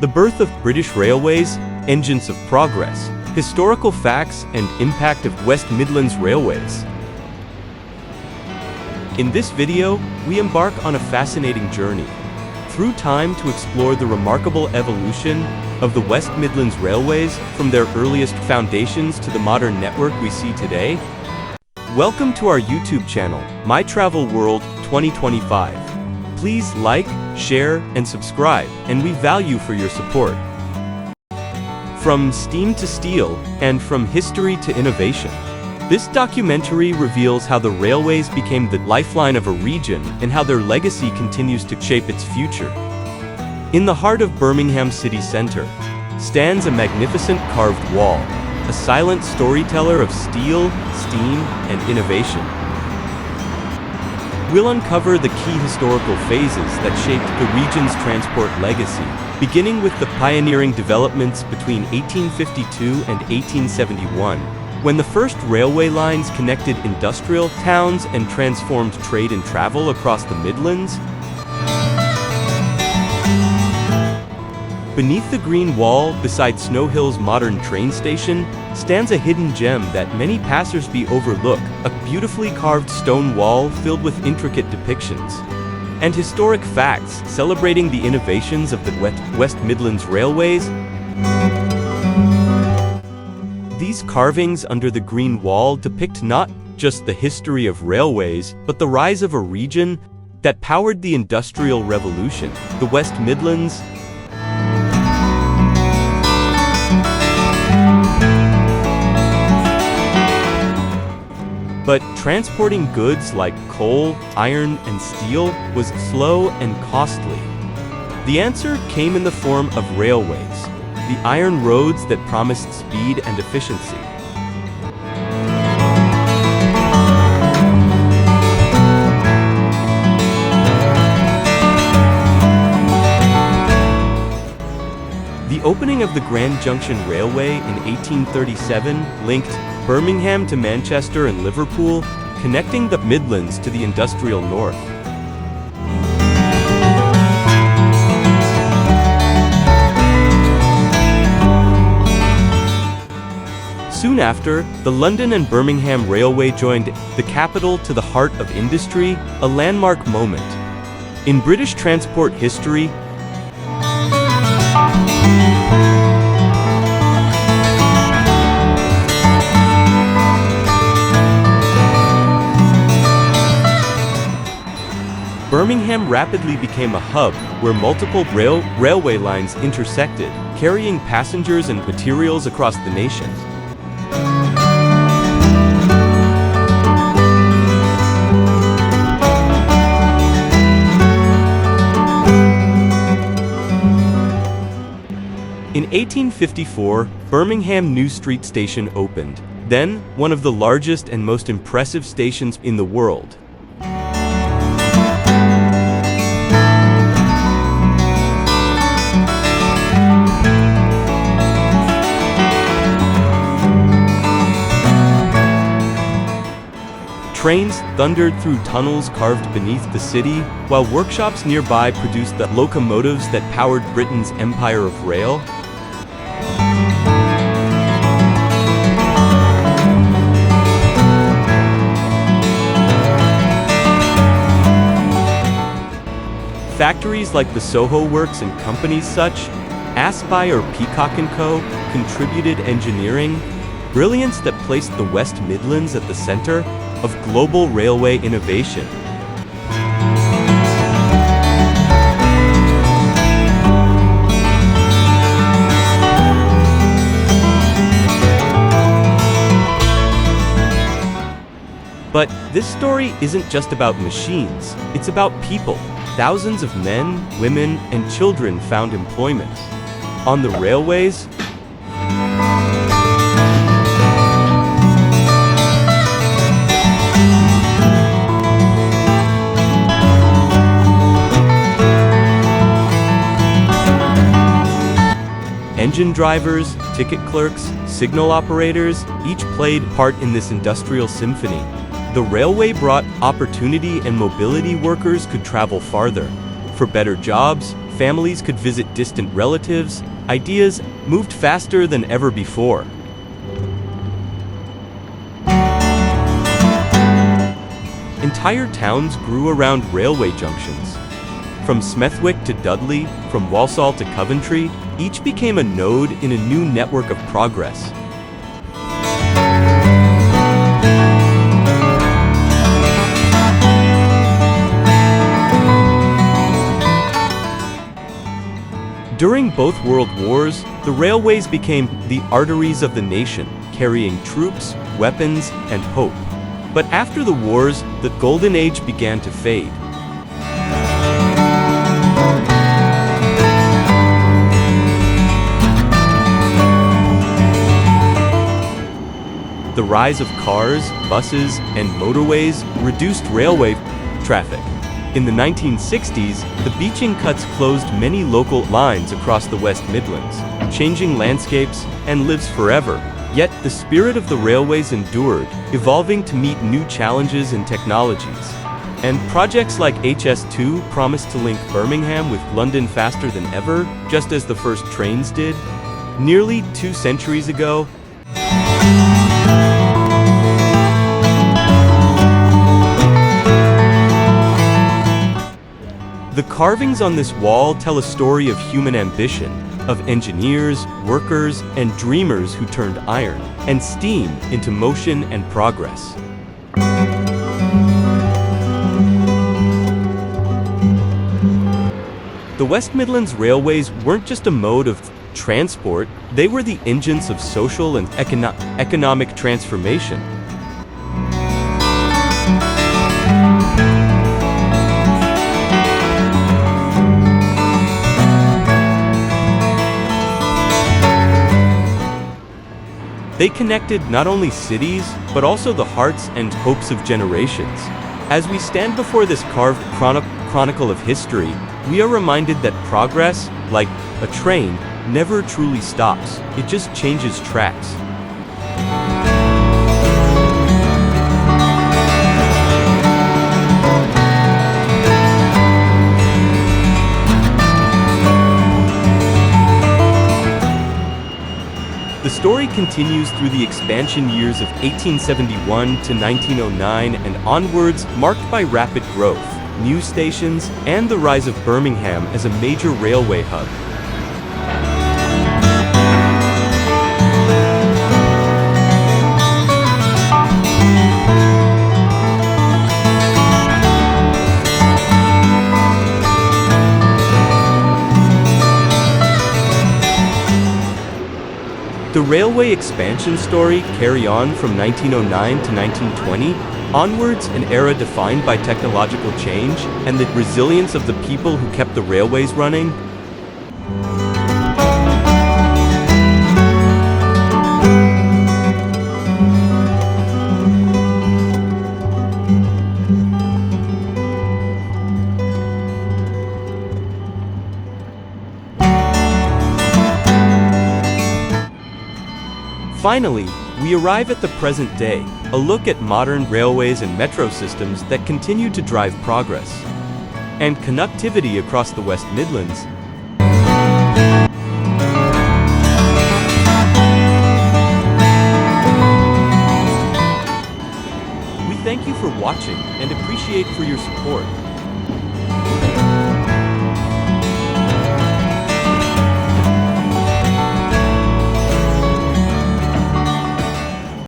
The birth of British railways, engines of progress, historical facts and impact of West Midlands railways. In this video, we embark on a fascinating journey through time to explore the remarkable evolution of the West Midlands railways from their earliest foundations to the modern network we see today. Welcome to our YouTube channel, My Travel World 2025. Please like, share, and subscribe, and we value for your support. From steam to steel, and from history to innovation, this documentary reveals how the railways became the lifeline of a region and how their legacy continues to shape its future. In the heart of Birmingham city centre stands a magnificent carved wall, a silent storyteller of steel, steam, and innovation. We'll uncover the key historical phases that shaped the region's transport legacy, beginning with the pioneering developments between 1852 and 1871, when the first railway lines connected industrial towns and transformed trade and travel across the Midlands. Beneath the green wall, beside Snow Hill's modern train station, stands a hidden gem that many passers-by overlook, a beautifully carved stone wall filled with intricate depictions and historic facts celebrating the innovations of the West Midlands railways. These carvings under the green wall depict not just the history of railways, but the rise of a region that powered the Industrial Revolution, the West Midlands. But transporting goods like coal, iron, and steel was slow and costly. The answer came in the form of railways, the iron roads that promised speed and efficiency. The opening of the Grand Junction Railway in 1837 linked Birmingham to Manchester and Liverpool, connecting the Midlands to the industrial north. Soon after, the London and Birmingham Railway joined the capital to the heart of industry, a landmark moment in British transport history. Birmingham rapidly became a hub where multiple railway lines intersected, carrying passengers and materials across the nation. In 1854, Birmingham New Street Station opened, then one of the largest and most impressive stations in the world. Trains thundered through tunnels carved beneath the city, while workshops nearby produced the locomotives that powered Britain's empire of rail. Factories like the Soho Works and companies such Aspy or Peacock & Co. contributed engineering brilliance that placed the West Midlands at the center of global railway innovation. But this story isn't just about machines, it's about people. Thousands of men, women, and children found employment on the railways. Engine drivers, ticket clerks, signal operators, each played part in this industrial symphony. The railway brought opportunity and mobility. Workers could travel farther, for better jobs, families could visit distant relatives, ideas moved faster than ever before. Entire towns grew around railway junctions. From Smethwick to Dudley, from Walsall to Coventry, each became a node in a new network of progress. During both world wars, the railways became the arteries of the nation, carrying troops, weapons, and hope. But after the wars, the golden age began to fade. The rise of cars, buses, and motorways reduced railway traffic. In the 1960s, the beaching cuts closed many local lines across the West Midlands, changing landscapes and lives forever. Yet the spirit of the railways endured, evolving to meet new challenges and technologies. And projects like HS2 promised to link Birmingham with London faster than ever, just as the first trains did. Nearly 2 centuries ago, the carvings on this wall tell a story of human ambition, of engineers, workers, and dreamers who turned iron and steam into motion and progress. The West Midlands Railways weren't just a mode of transport, they were the engines of social and economic transformation. They connected not only cities, but also the hearts and hopes of generations. As we stand before this carved chronicle of history, we are reminded that progress, like a train, never truly stops. It just changes tracks. The story continues through the expansion years of 1871 to 1909 and onwards, marked by rapid growth, new stations, and the rise of Birmingham as a major railway hub. The railway expansion story carry on from 1909 to 1920, onwards an era defined by technological change and the resilience of the people who kept the railways running. Finally, we arrive at the present day, a look at modern railways and metro systems that continue to drive progress and connectivity across the West Midlands. We thank you for watching and appreciate for your support.